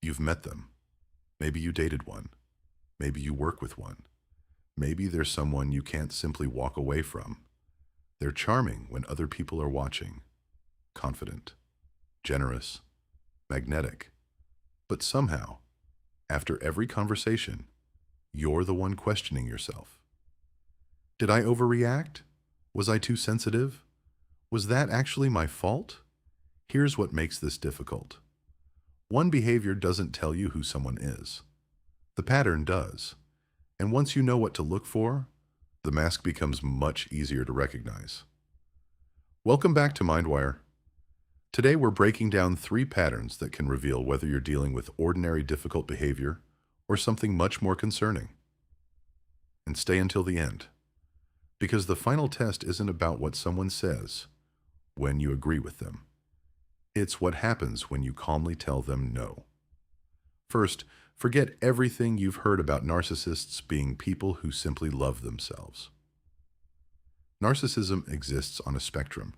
You've met them. Maybe you dated one. Maybe you work with one. Maybe there's someone you can't simply walk away from. They're charming when other people are watching, confident, generous, magnetic. But somehow, after every conversation, you're the one questioning yourself. Did I overreact? Was I too sensitive? Was that actually my fault? Here's what makes this difficult. One behavior doesn't tell you who someone is. The pattern does. And once you know what to look for, the mask becomes much easier to recognize. Welcome back to MindWire. Today we're breaking down 3 patterns that can reveal whether you're dealing with ordinary difficult behavior or something much more concerning. And stay until the end, because the final test isn't about what someone says when you agree with them. It's what happens when you calmly tell them no. First, forget everything you've heard about narcissists being people who simply love themselves. Narcissism exists on a spectrum.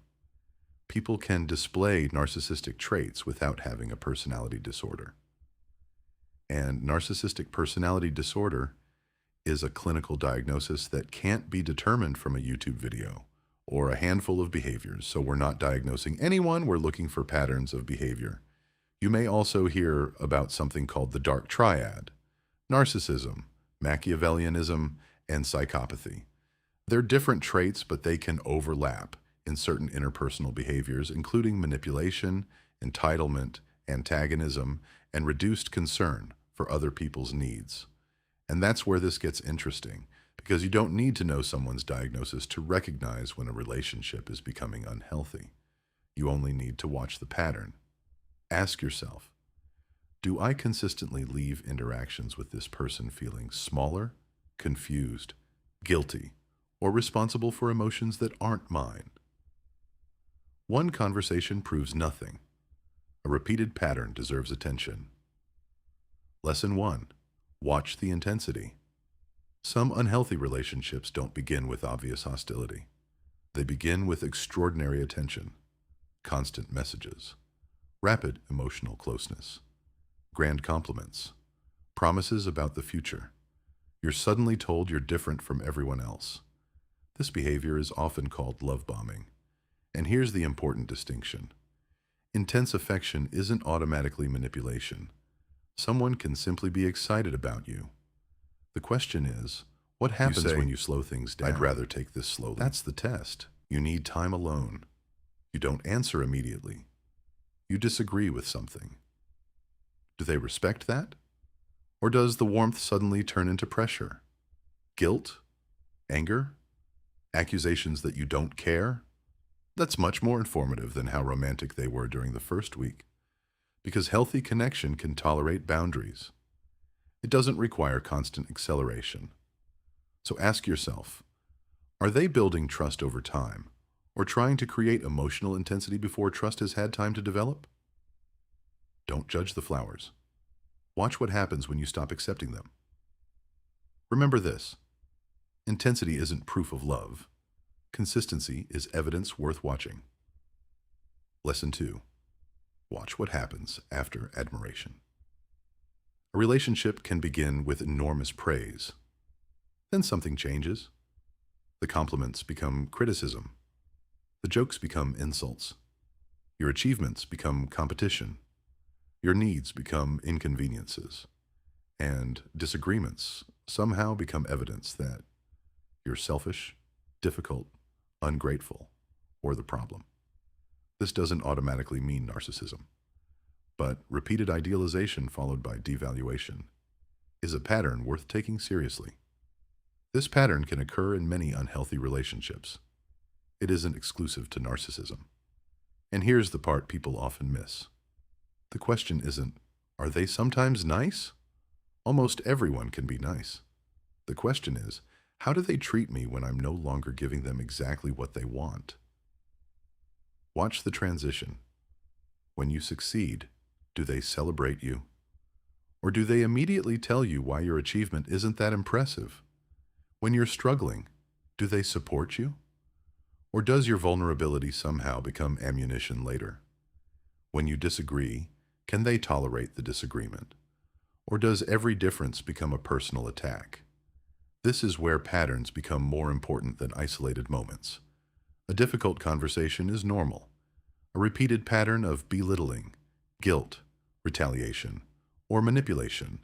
People can display narcissistic traits without having a personality disorder. And narcissistic personality disorder is a clinical diagnosis that can't be determined from a YouTube video or a handful of behaviors. So we're not diagnosing anyone, we're looking for patterns of behavior. You may also hear about something called the dark triad: narcissism, Machiavellianism, and psychopathy. They're different traits, but they can overlap in certain interpersonal behaviors, including manipulation, entitlement, antagonism, and reduced concern for other people's needs. And that's where this gets interesting, because you don't need to know someone's diagnosis to recognize when a relationship is becoming unhealthy. You only need to watch the pattern. Ask yourself, do I consistently leave interactions with this person feeling smaller, confused, guilty, or responsible for emotions that aren't mine? One conversation proves nothing. A repeated pattern deserves attention. Lesson 1. Watch the intensity. Some unhealthy relationships don't begin with obvious hostility. They begin with extraordinary attention, constant messages, rapid emotional closeness, grand compliments, promises about the future. You're suddenly told you're different from everyone else. This behavior is often called love bombing. And here's the important distinction. Intense affection isn't automatically manipulation. Someone can simply be excited about you. The question is, what happens when you slow things down? I'd rather take this slowly. That's the test. You need time alone. You don't answer immediately. You disagree with something. Do they respect that? Or does the warmth suddenly turn into pressure? Guilt? Anger? Accusations that you don't care? That's much more informative than how romantic they were during the first week, because healthy connection can tolerate boundaries. It doesn't require constant acceleration. So ask yourself, are they building trust over time, or trying to create emotional intensity before trust has had time to develop? Don't judge the flowers. Watch what happens when you stop accepting them. Remember this: intensity isn't proof of love. Consistency is evidence worth watching. Lesson 2. Watch what happens after admiration. A relationship can begin with enormous praise. Then something changes. The compliments become criticism. The jokes become insults. Your achievements become competition. Your needs become inconveniences. And disagreements somehow become evidence that you're selfish, difficult, ungrateful, or the problem. This doesn't automatically mean narcissism, but repeated idealization followed by devaluation is a pattern worth taking seriously. This pattern can occur in many unhealthy relationships. It isn't exclusive to narcissism. And here's the part people often miss. The question isn't, are they sometimes nice? Almost everyone can be nice. The question is, how do they treat me when I'm no longer giving them exactly what they want? Watch the transition. When you succeed, do they celebrate you? Or do they immediately tell you why your achievement isn't that impressive? When you're struggling, do they support you? Or does your vulnerability somehow become ammunition later? When you disagree, Can they tolerate the disagreement? Or does every difference become a personal attack? This is where patterns become more important than isolated moments. A difficult conversation is normal. A repeated pattern of belittling, guilt, retaliation, or manipulation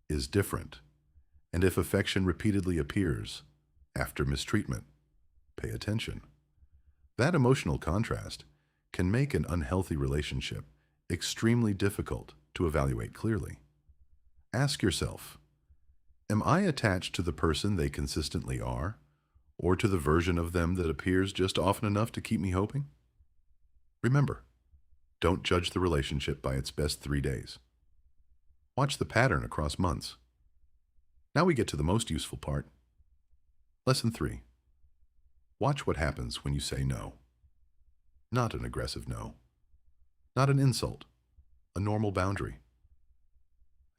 is different. And if affection repeatedly appears after mistreatment, pay attention. That emotional contrast can make an unhealthy relationship extremely difficult to evaluate clearly. Ask yourself, am I attached to the person they consistently are, or to the version of them that appears just often enough to keep me hoping? Remember, don't judge the relationship by its best 3 days. Watch the pattern across months. Now we get to the most useful part. Lesson 3. Watch what happens when you say no. Not an aggressive no. Not an insult. A normal boundary.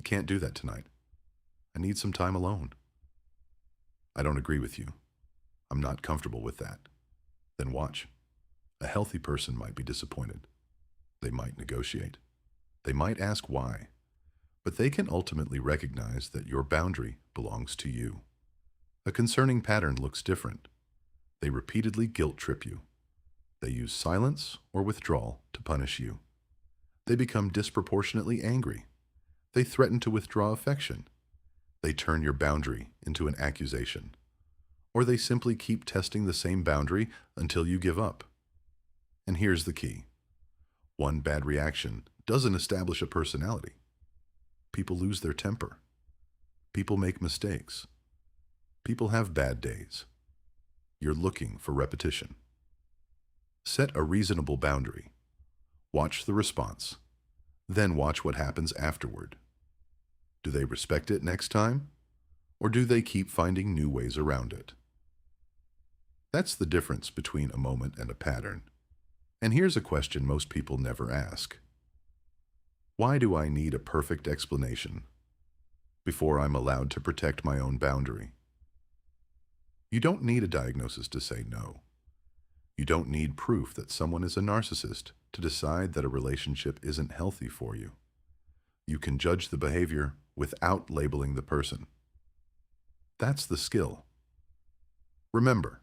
I can't do that tonight. I need some time alone. I don't agree with you. I'm not comfortable with that. Then watch. A healthy person might be disappointed. They might negotiate. They might ask why. But they can ultimately recognize that your boundary belongs to you. A concerning pattern looks different. They repeatedly guilt trip you. They use silence or withdrawal to punish you. They become disproportionately angry. They threaten to withdraw affection. They turn your boundary into an accusation. Or they simply keep testing the same boundary until you give up. And here's the key. One bad reaction doesn't establish a personality. People lose their temper. People make mistakes. People have bad days. You're looking for repetition. Set a reasonable boundary. Watch the response. Then watch what happens afterward. Do they respect it next time? Or do they keep finding new ways around it? That's the difference between a moment and a pattern. And here's a question most people never ask. Why do I need a perfect explanation before I'm allowed to protect my own boundary? You don't need a diagnosis to say no. You don't need proof that someone is a narcissist to decide that a relationship isn't healthy for you. You can judge the behavior without labeling the person. That's the skill. Remember,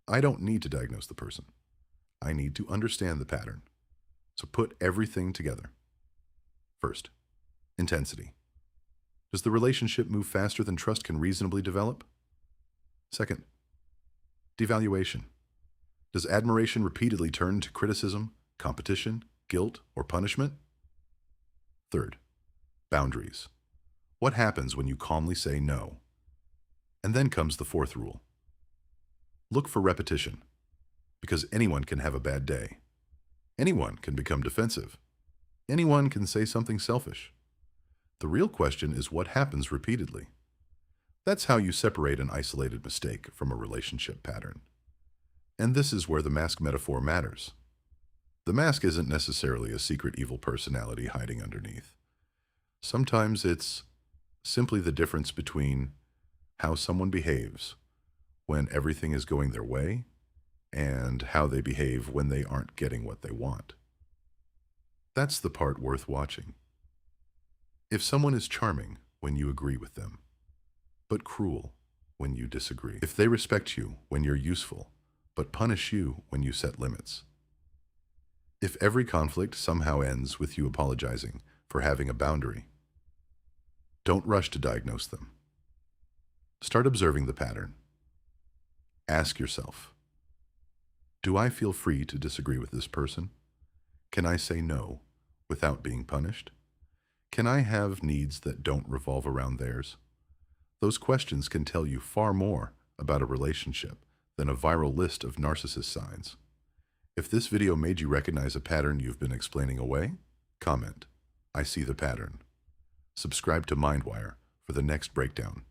I don't need to diagnose the person. I need to understand the pattern. So put everything together. First, intensity. Does the relationship move faster than trust can reasonably develop? Second, devaluation. Does admiration repeatedly turn to criticism, competition, guilt, or punishment? Third, boundaries. What happens when you calmly say no? And then comes the fourth rule. Look for repetition, because anyone can have a bad day. Anyone can become defensive. Anyone can say something selfish. The real question is what happens repeatedly. That's how you separate an isolated mistake from a relationship pattern. And this is where the mask metaphor matters. The mask isn't necessarily a secret evil personality hiding underneath. Sometimes it's simply the difference between how someone behaves when everything is going their way and how they behave when they aren't getting what they want. That's the part worth watching. If someone is charming when you agree with them, but cruel when you disagree. If they respect you when you're useful, but punish you when you set limits. If every conflict somehow ends with you apologizing for having a boundary, don't rush to diagnose them. Start observing the pattern. Ask yourself, do I feel free to disagree with this person? Can I say no without being punished? Can I have needs that don't revolve around theirs? Those questions can tell you far more about a relationship than a viral list of narcissist signs. If this video made you recognize a pattern you've been explaining away, comment, I see the pattern. Subscribe to MindWire for the next breakdown.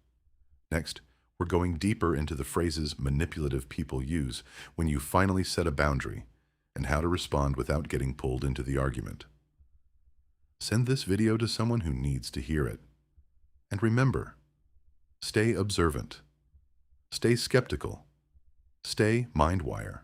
Next, we're going deeper into the phrases manipulative people use when you finally set a boundary and how to respond without getting pulled into the argument. Send this video to someone who needs to hear it. And remember, stay observant, stay skeptical, stay MindWire.